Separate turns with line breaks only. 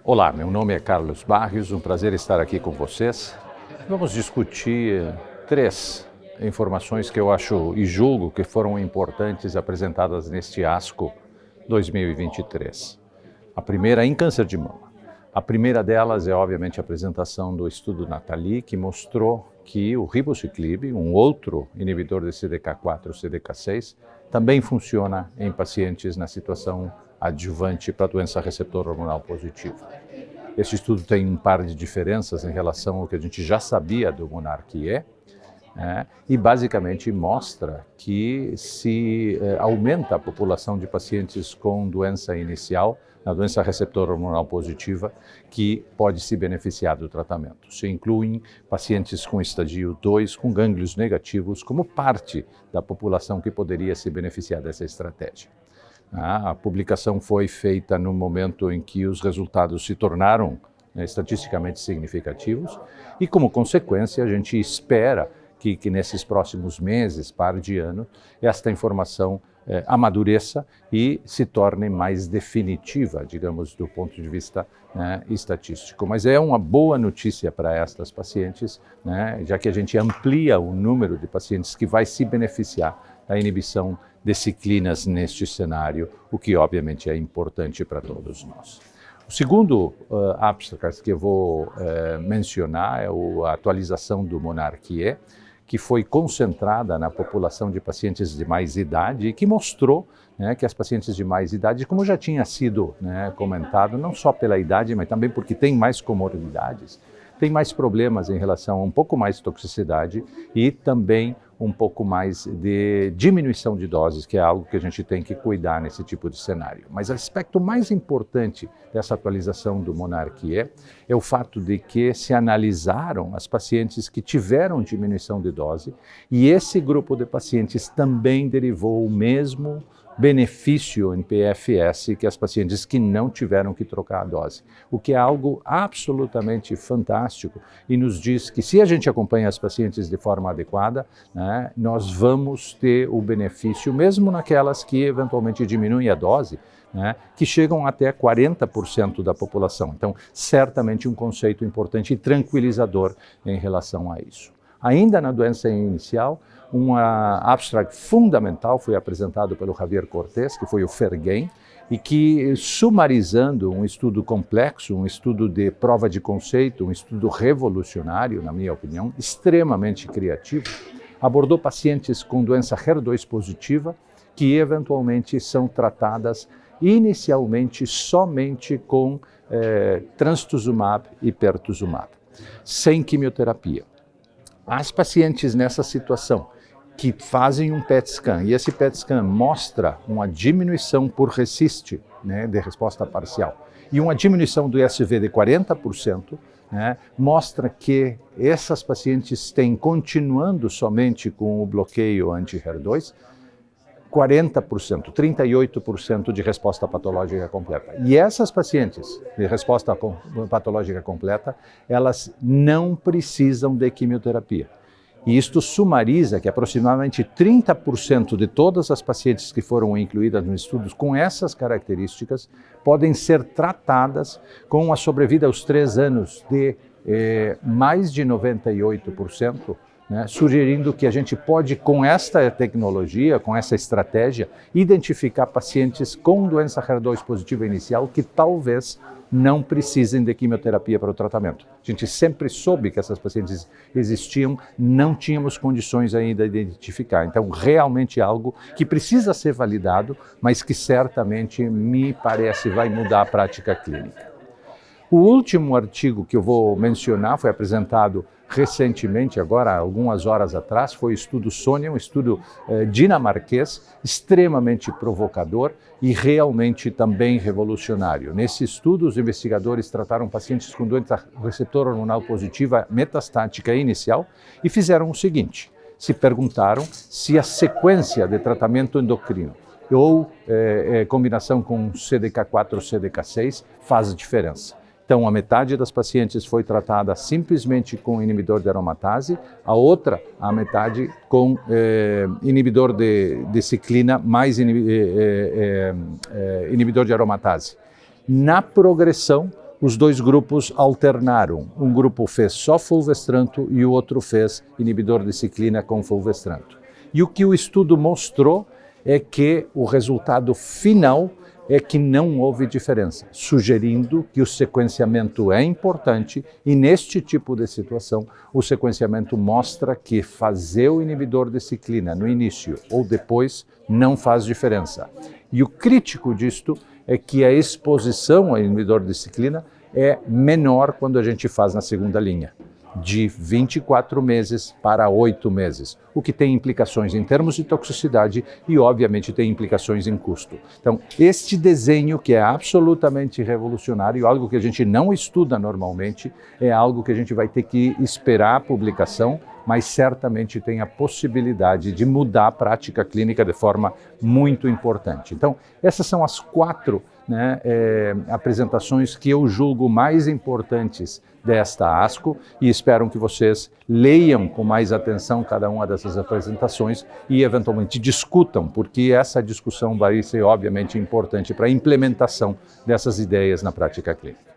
Olá, meu nome é Carlos Barrios, um prazer estar aqui com vocês. Vamos discutir 3 informações que eu acho e julgo que foram importantes apresentadas neste ASCO 2023. A primeira em câncer de mama. A primeira delas é, obviamente, a apresentação do estudo Nathalie, que mostrou que o ribociclib, um outro inibidor de CDK4 e CDK6, também funciona em pacientes na situação adjuvante para doença receptor hormonal positiva. Este estudo tem um par de diferenças em relação ao que a gente já sabia do monarquE, e basicamente mostra que se aumenta a população de pacientes com doença inicial, na doença receptor hormonal positiva, que pode se beneficiar do tratamento. Se incluem pacientes com estadio 2, com gânglios negativos, como parte da população que poderia se beneficiar dessa estratégia. A publicação foi feita no momento em que os resultados se tornaram estatisticamente significativos e, como consequência, a gente espera que nesses próximos meses, par de ano, esta informação amadureça e se torne mais definitiva, digamos, do ponto de vista estatístico. Mas é uma boa notícia para estas pacientes, já que a gente amplia o número de pacientes que vai se beneficiar da inibição de ciclinas neste cenário, o que obviamente é importante para todos nós. O segundo abstract que eu vou mencionar é a atualização do monarquE, que foi concentrada na população de pacientes de mais idade e que mostrou que as pacientes de mais idade, como já tinha sido comentado, não só pela idade, mas também porque tem mais comorbidades, tem mais problemas em relação a um pouco mais de toxicidade e também um pouco mais de diminuição de doses, que é algo que a gente tem que cuidar nesse tipo de cenário. Mas o aspecto mais importante dessa atualização do monarquE é o fato de que se analisaram as pacientes que tiveram diminuição de dose e esse grupo de pacientes também derivou o mesmo benefício em PFS que as pacientes que não tiveram que trocar a dose, o que é algo absolutamente fantástico e nos diz que se a gente acompanha as pacientes de forma adequada, nós vamos ter o benefício, mesmo naquelas que eventualmente diminuem a dose, que chegam até 40% da população. Então, certamente um conceito importante e tranquilizador em relação a isso. Ainda na doença inicial, um abstract fundamental foi apresentado pelo Javier Cortés, que foi o FERGAIN, e que, sumarizando um estudo complexo, um estudo de prova de conceito, um estudo revolucionário, na minha opinião, extremamente criativo, abordou pacientes com doença HER2 positiva, que eventualmente são tratadas inicialmente somente com trastuzumab e pertuzumab, sem quimioterapia. As pacientes nessa situação que fazem um PET scan e esse PET scan mostra uma diminuição por RECIST, de resposta parcial, e uma diminuição do SV de 40%, mostra que essas pacientes têm, continuando somente com o bloqueio anti-HER2, 40%, 38% de resposta patológica completa. E essas pacientes de resposta patológica completa, elas não precisam de quimioterapia. E isto sumariza que aproximadamente 30% de todas as pacientes que foram incluídas nos estudos com essas características podem ser tratadas com uma sobrevida aos 3 anos de mais de 98%, sugerindo que a gente pode, com esta tecnologia, com essa estratégia, identificar pacientes com doença HER2 positiva inicial que talvez não precisem de quimioterapia para o tratamento. A gente sempre soube que essas pacientes existiam, não tínhamos condições ainda de identificar. Então, realmente é algo que precisa ser validado, mas que certamente, me parece, vai mudar a prática clínica. O último artigo que eu vou mencionar foi apresentado recentemente, agora algumas horas atrás, foi o estudo SONIA, um estudo dinamarquês, extremamente provocador e realmente também revolucionário. Nesse estudo, os investigadores trataram pacientes com doença receptor hormonal positiva metastática inicial e fizeram o seguinte: se perguntaram se a sequência de tratamento endocrino ou combinação com CDK4 ou CDK6 faz diferença. Então, a metade das pacientes foi tratada simplesmente com inibidor de aromatase, a metade com inibidor de ciclina mais inibidor de aromatase. Na progressão, os dois grupos alternaram. Um grupo fez só fulvestranto e o outro fez inibidor de ciclina com fulvestranto. E o que o estudo mostrou é que o resultado final é que não houve diferença, sugerindo que o sequenciamento é importante e neste tipo de situação o sequenciamento mostra que fazer o inibidor de ciclina no início ou depois não faz diferença. E o crítico disto é que a exposição ao inibidor de ciclina é menor quando a gente faz na segunda linha, de 24 meses para 8 meses, o que tem implicações em termos de toxicidade e, obviamente, tem implicações em custo. Então, este desenho, que é absolutamente revolucionário, algo que a gente não estuda normalmente, é algo que a gente vai ter que esperar a publicação, mas certamente tem a possibilidade de mudar a prática clínica de forma muito importante. Então, essas são as 4 apresentações que eu julgo mais importantes desta ASCO e espero que vocês leiam com mais atenção cada uma dessas apresentações e eventualmente discutam, porque essa discussão vai ser obviamente importante para a implementação dessas ideias na prática clínica.